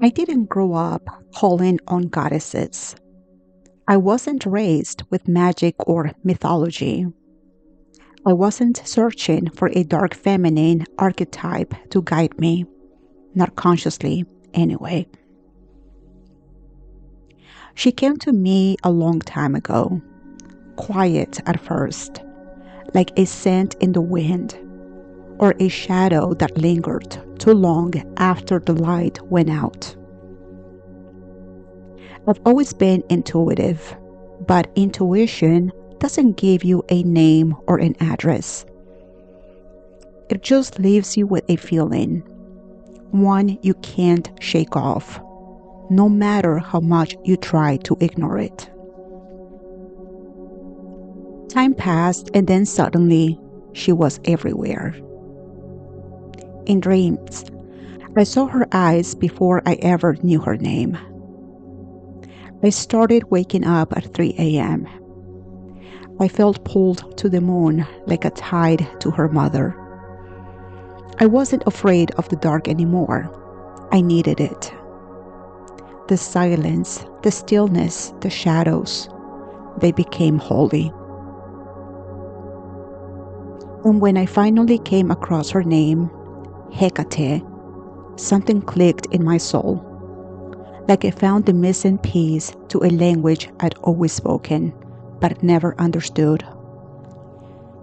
I didn't grow up calling on goddesses. I wasn't raised with magic or mythology. I wasn't searching for a dark feminine archetype to guide me, not consciously, anyway. She came to me a long time ago, quiet at first, like a scent in the wind, or a shadow that lingered too long after the light went out. I've always been intuitive, but intuition doesn't give you a name or an address. It just leaves you with a feeling, one you can't shake off, no matter how much you try to ignore it. Time passed, and then suddenly, she was everywhere. In dreams, I saw her eyes before I ever knew her name. I started waking up at 3 a.m. I felt pulled to the moon like a tide to her mother. I wasn't afraid of the dark anymore. I needed it. The silence, the stillness, the shadows, they became holy. And when I finally came across her name, Hecate, something clicked in my soul. Like I found the missing piece to a language I'd always spoken, but never understood.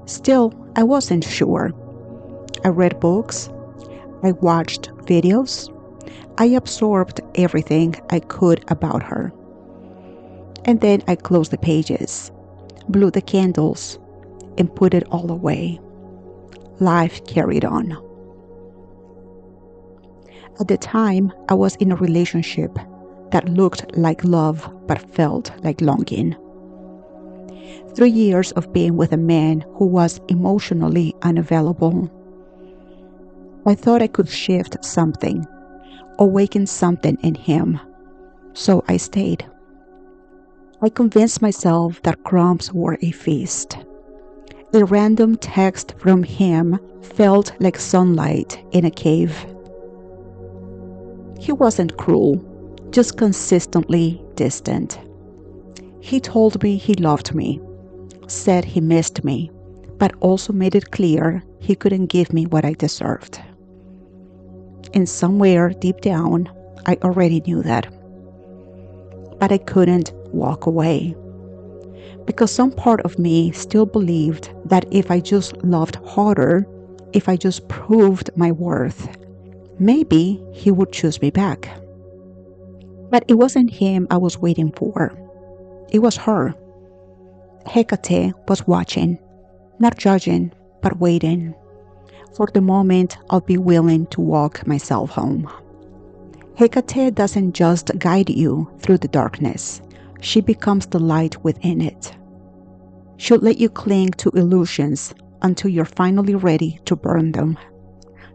Still, I wasn't sure. I read books, I watched videos, I absorbed everything I could about her. And then I closed the pages, blew the candles, and put it all away. Life carried on. At the time, I was in a relationship that looked like love but felt like longing. 3 years of being with a man who was emotionally unavailable. I thought I could shift something, awaken something in him, so I stayed. I convinced myself that crumbs were a feast. A random text from him felt like sunlight in a cave. He wasn't cruel, just consistently distant. He told me he loved me, said he missed me, but also made it clear he couldn't give me what I deserved. And somewhere deep down, I already knew that. But I couldn't walk away. Because some part of me still believed that if I just loved harder, if I just proved my worth, maybe he would choose me back. But it wasn't him I was waiting for. It was her. Hecate was watching, not judging, but waiting for the moment I'll be willing to walk myself home. Hecate doesn't just guide you through the darkness. She becomes the light within it. She'll let you cling to illusions until you're finally ready to burn them.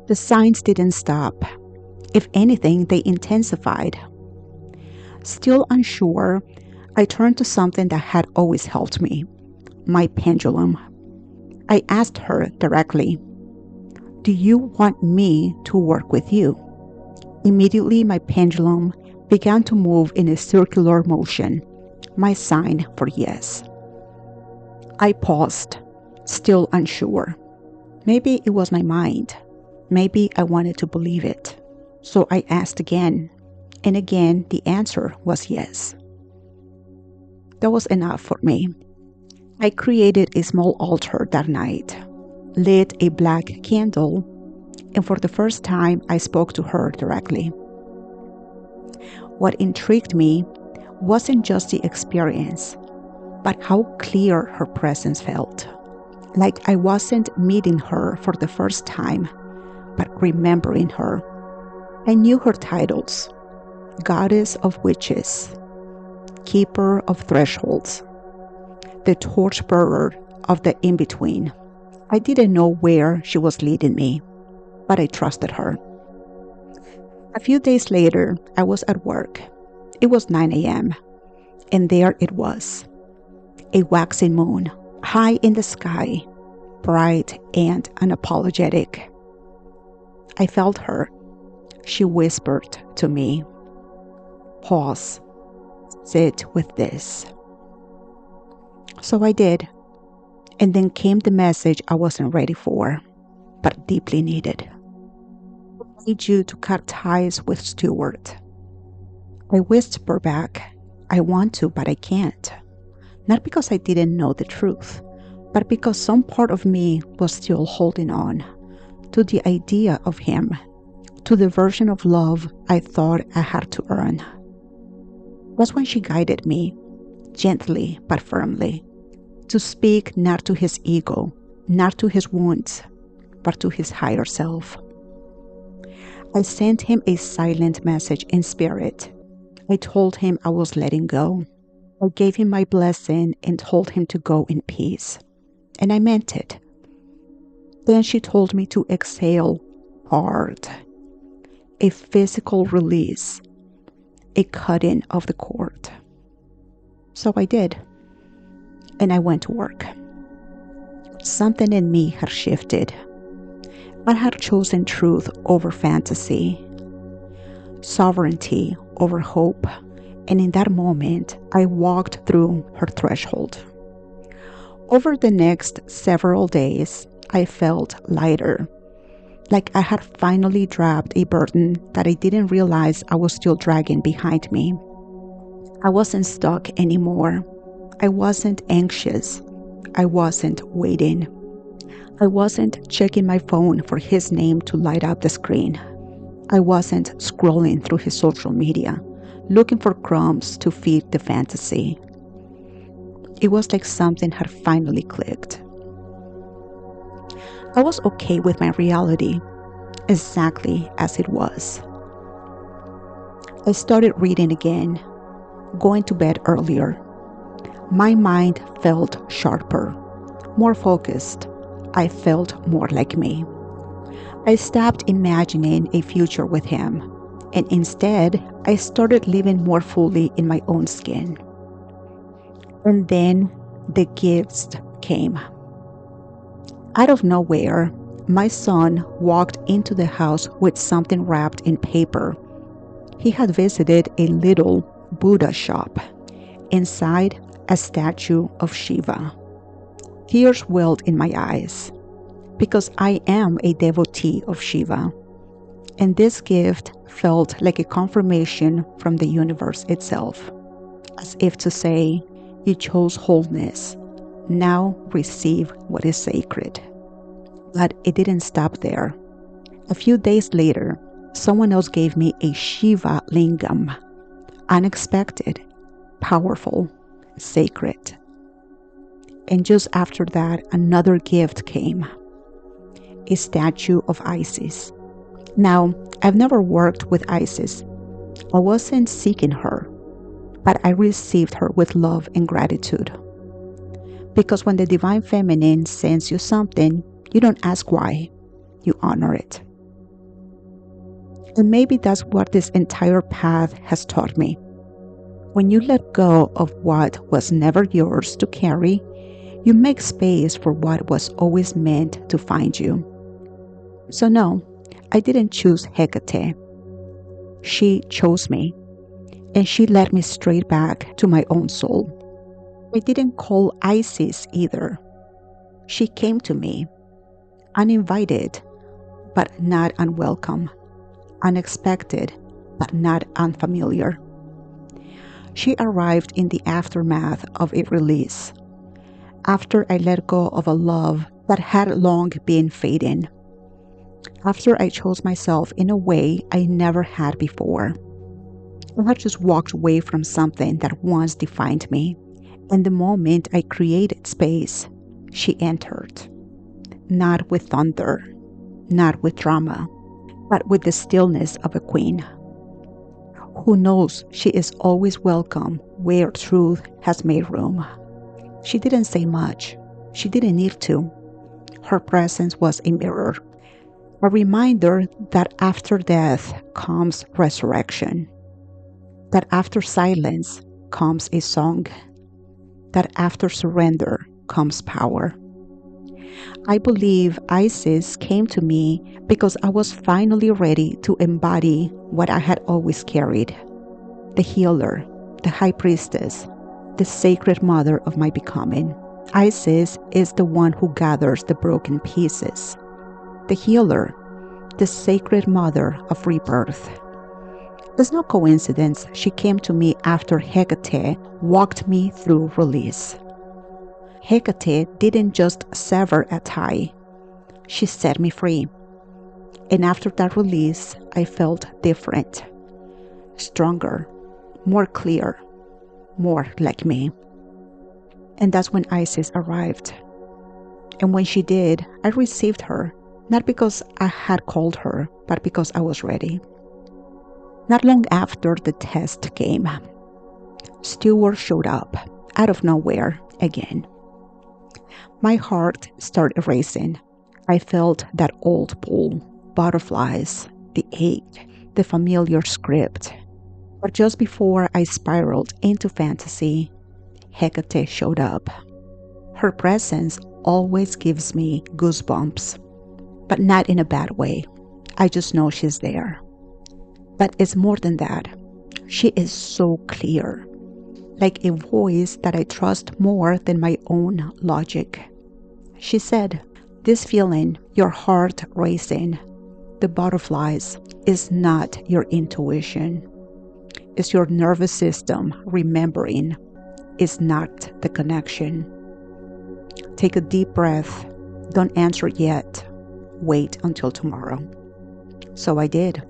The signs didn't stop. If anything, they intensified. Still unsure, I turned to something that had always helped me, my pendulum. I asked her directly, "Do you want me to work with you?" Immediately, my pendulum began to move in a circular motion, my sign for yes. I paused, still unsure. Maybe it was my mind. Maybe I wanted to believe it. So I asked again, and again the answer was yes. That was enough for me. I created a small altar that night, lit a black candle, and for the first time I spoke to her directly. What intrigued me wasn't just the experience, but how clear her presence felt. Like I wasn't meeting her for the first time, but remembering her. I knew her titles: Goddess of Witches, Keeper of Thresholds, the Torchbearer of the In-Between. I didn't know where she was leading me, but I trusted her. A few days later, I was at work. It was 9 a.m., and there it was. A waxing moon, high in the sky, bright and unapologetic. I felt her. She whispered to me, Pause. Sit with this. So I did. And then came the message I wasn't ready for, but deeply needed. I need you to cut ties with Stuart. I whisper back, I want to, but I can't. Not because I didn't know the truth, but because some part of me was still holding on to the idea of him, to the version of love I thought I had to earn. That's when she guided me, gently but firmly, to speak not to his ego, not to his wounds, but to his higher self. I sent him a silent message in spirit. I told him I was letting go. I gave him my blessing and told him to go in peace. And I meant it. Then she told me to exhale hard. A physical release. A cutting of the cord. So I did. And I went to work. Something in me had shifted. I had chosen truth over fantasy, sovereignty over hope, and in that moment, I walked through her threshold. Over the next several days, I felt lighter, like I had finally dropped a burden that I didn't realize I was still dragging behind me. I wasn't stuck anymore. I wasn't anxious. I wasn't waiting. I wasn't checking my phone for his name to light up the screen. I wasn't scrolling through his social media, looking for crumbs to feed the fantasy. It was like something had finally clicked. I was okay with my reality, exactly as it was. I started reading again, going to bed earlier. My mind felt sharper, more focused. I felt more like me. I stopped imagining a future with him, and instead, I started living more fully in my own skin. And then the gifts came. Out of nowhere, my son walked into the house with something wrapped in paper. He had visited a little Buddha shop. Inside, a statue of Shiva. Tears welled in my eyes, because I am a devotee of Shiva, and this gift felt like a confirmation from the universe itself, as if to say, you chose wholeness, now receive what is sacred. But it didn't stop there. A few days later, someone else gave me a Shiva lingam, unexpected, powerful, sacred. And just after that, another gift came, a statue of Isis. Now, I've never worked with Isis. I wasn't seeking her, but I received her with love and gratitude. Because when the Divine Feminine sends you something, you don't ask why, you honor it. And maybe that's what this entire path has taught me. When you let go of what was never yours to carry, you make space for what was always meant to find you. So no, I didn't choose Hecate. She chose me, and she led me straight back to my own soul. I didn't call Isis either. She came to me, uninvited, but not unwelcome, unexpected, but not unfamiliar. She arrived in the aftermath of a release, after I let go of a love that had long been fading, after I chose myself in a way I never had before. I had just walked away from something that once defined me, and the moment I created space, she entered. Not with thunder, not with drama, but with the stillness of a queen. Who knows she is always welcome where truth has made room. She didn't say much. She didn't need to. Her presence was a mirror, a reminder that after death comes resurrection, that after silence comes a song, that after surrender comes power. I believe Isis came to me because I was finally ready to embody what I had always carried, the healer, the high priestess, the sacred mother of my becoming. Isis is the one who gathers the broken pieces. The healer, the sacred mother of rebirth. It's no coincidence she came to me after Hecate walked me through release. Hecate didn't just sever a tie, she set me free. And after that release, I felt different, stronger, more clear, more like me. And that's when Isis arrived. And when she did, I received her, not because I had called her, but because I was ready. Not long after the test came, Stewart showed up, out of nowhere, again. My heart started racing. I felt that old pull, butterflies, the ache, the familiar script. But just before I spiraled into fantasy, Hecate showed up. Her presence always gives me goosebumps, but not in a bad way. I just know she's there. But it's more than that. She is so clear, like a voice that I trust more than my own logic. She said, "This feeling, your heart racing, the butterflies, is not your intuition. It's your nervous system remembering. It's not the connection. Take a deep breath. Don't answer yet. Wait until tomorrow." So I did.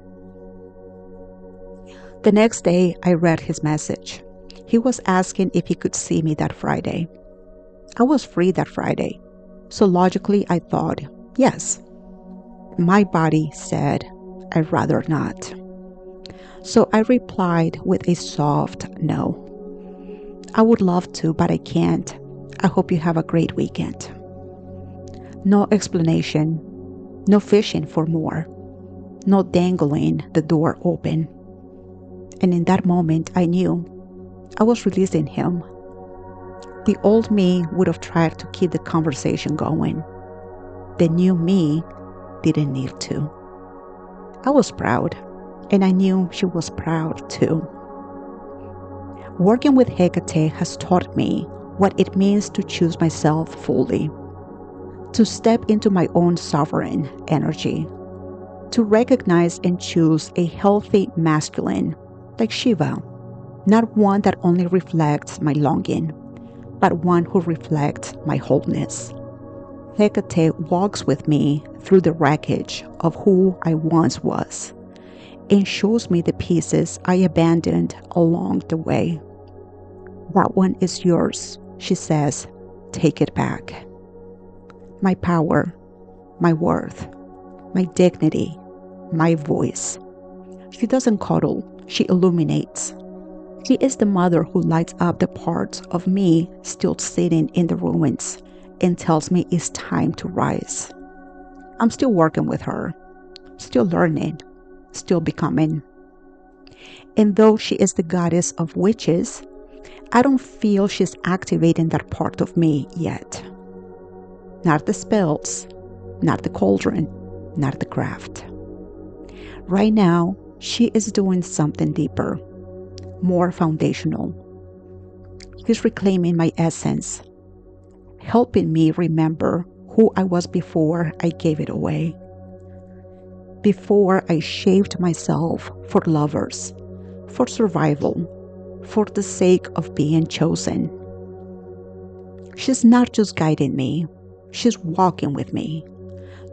The next day, I read his message. He was asking if he could see me that Friday. I was free that Friday, so logically I thought, yes. My body said, I'd rather not. So I replied with a soft no. "I would love to, but I can't. I hope you have a great weekend." No explanation, no fishing for more, no dangling the door open. And in that moment, I knew I was releasing him. The old me would have tried to keep the conversation going. The new me didn't need to. I was proud, and I knew she was proud too. Working with Hecate has taught me what it means to choose myself fully, to step into my own sovereign energy, to recognize and choose a healthy masculine, like Shiva, not one that only reflects my longing, but one who reflects my wholeness. Hecate walks with me through the wreckage of who I once was and shows me the pieces I abandoned along the way. "That one is yours," she says. "Take it back." My power, my worth, my dignity, my voice. She doesn't cuddle, she illuminates. She is the mother who lights up the parts of me still sitting in the ruins and tells me it's time to rise. I'm still working with her, still learning, still becoming. And though she is the goddess of witches, I don't feel she's activating that part of me yet. Not the spells, not the cauldron, not the craft. Right now, she is doing something deeper, more foundational. She's reclaiming my essence, helping me remember who I was before I gave it away. Before I shaved myself for lovers, for survival, for the sake of being chosen. She's not just guiding me, she's walking with me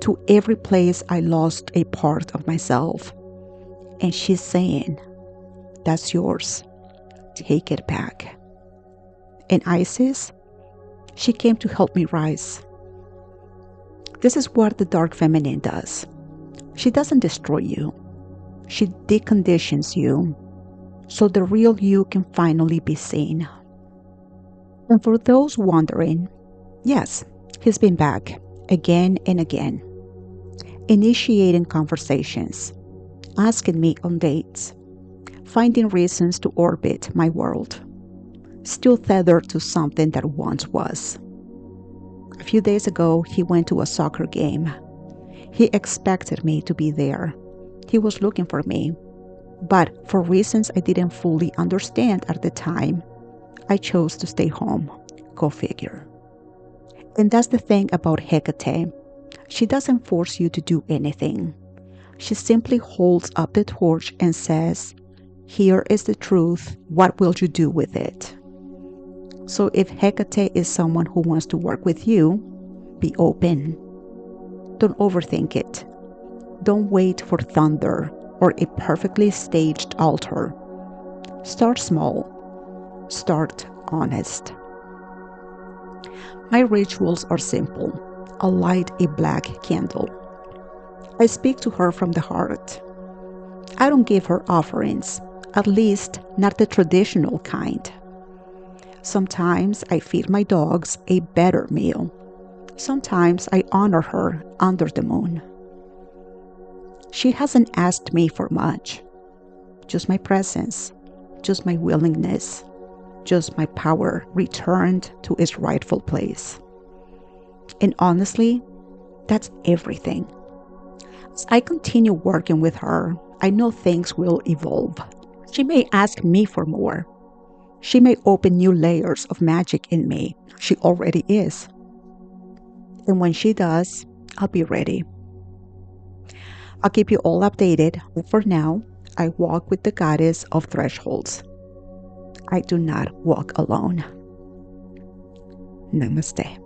to every place I lost a part of myself. And she's saying, "That's yours. Take it back." And Isis, she came to help me rise. This is what the dark feminine does. She doesn't destroy you. She deconditions you so the real you can finally be seen. And for those wondering, yes, he's been back again and again, initiating conversations, asking me on dates, finding reasons to orbit my world, still tethered to something that once was. A few days ago, he went to a soccer game. He expected me to be there. He was looking for me. But for reasons I didn't fully understand at the time, I chose to stay home. Go figure. And that's the thing about Hecate. She doesn't force you to do anything. She simply holds up the torch and says, "Here is the truth. What will you do with it?" So if Hecate is someone who wants to work with you, be open. Don't overthink it. Don't wait for thunder or a perfectly staged altar. Start small. Start honest. My rituals are simple. I'll light a black candle. I speak to her from the heart. I don't give her offerings, at least not the traditional kind. Sometimes I feed my dogs a better meal. Sometimes I honor her under the moon. She hasn't asked me for much. Just my presence, just my willingness, just my power returned to its rightful place. And honestly, that's everything. As I continue working with her, I know things will evolve. She may ask me for more. She may open new layers of magic in me. She already is. And when she does, I'll be ready. I'll keep you all updated, but for now, I walk with the goddess of thresholds. I do not walk alone. Namaste.